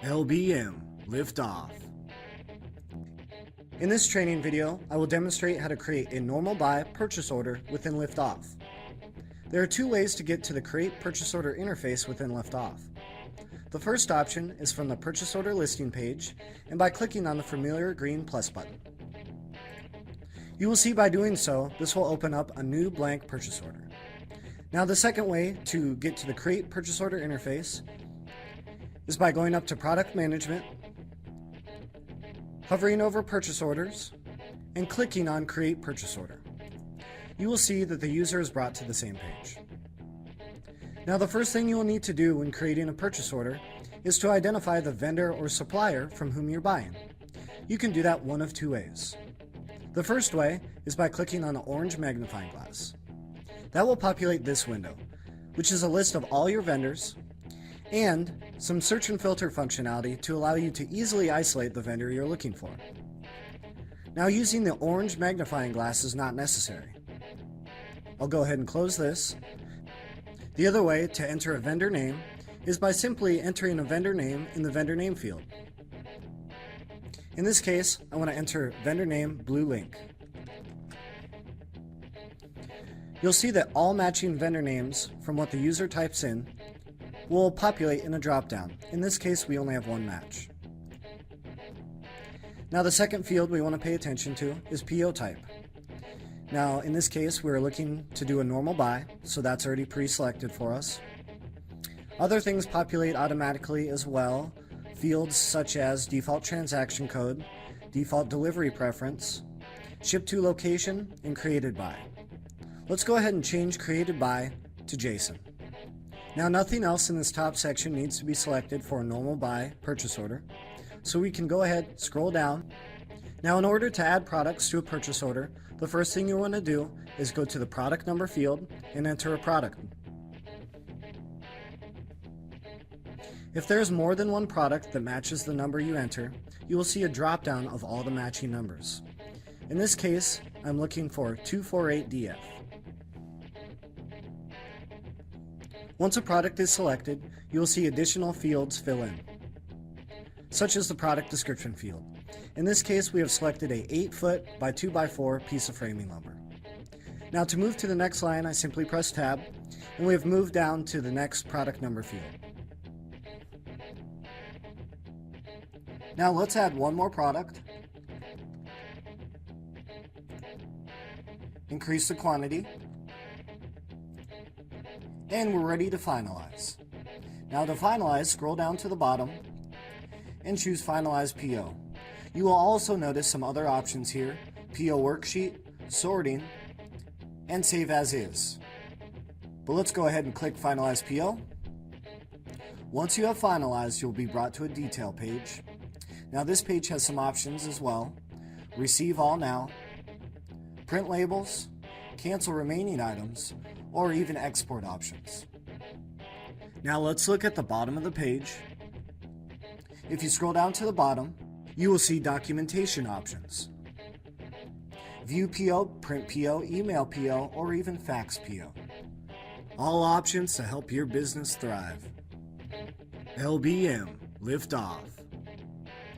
LBM, lift off. In this training video, I will demonstrate how to create a normal buy purchase order within Liftoff. There are two ways to get to the Create Purchase Order interface within Liftoff. The first option is from the Purchase Order listing page and by clicking on the familiar green plus button. You will see by doing so, this will open up a new blank purchase order. Now the second way to get to the Create Purchase Order interface is by going up to Product Management, hovering over Purchase Orders, and clicking on Create Purchase Order. You will see that the user is brought to the same page. Now the first thing you will need to do when creating a purchase order is to identify the vendor or supplier from whom you're buying. You can do that one of two ways. The first way is by clicking on the orange magnifying glass. That will populate this window, which is a list of all your vendors and some search and filter functionality to allow you to easily isolate the vendor you're looking for. Now using the orange magnifying glass is not necessary. I'll go ahead and close this. The other way to enter a vendor name is by simply entering a vendor name in the vendor name field. In this case, I want to enter vendor name Blue Link. You'll see that all matching vendor names from what the user types in will populate in a drop-down. In this case, we only have one match. Now the second field we want to pay attention to is PO type. Now in this case, we're looking to do a normal buy, so that's already pre-selected for us. Other things populate automatically as well. Fields such as default transaction code, default delivery preference, ship to location, and created by. Let's go ahead and change created by to Jason. Now nothing else in this top section needs to be selected for a normal buy purchase order, so we can go ahead, scroll down. Now in order to add products to a purchase order, the first thing you want to do is go to the product number field and enter a product. If there is more than one product that matches the number you enter, you will see a drop-down of all the matching numbers. In this case, I'm looking for 248DF. Once a product is selected, you will see additional fields fill in, such as the product description field. In this case, we have selected a 8-foot by 2x4 piece of framing lumber. Now to move to the next line, I simply press tab, and we have moved down to the next product number field. Now let's add one more product, increase the quantity, and we're ready to finalize. Now to finalize, scroll down to the bottom and choose Finalize PO. You will also notice some other options here: PO worksheet, sorting, and save as is. But let's go ahead and click Finalize PO. Once you have finalized, you'll be brought to a detail page. Now this page has some options as well: receive all now, print labels, cancel remaining items, or even export options. Now let's look at the bottom of the page. If you scroll down to the bottom, you will see documentation options: view PO, print PO, email PO, or even fax PO. All options to help your business thrive. LBM, lift off.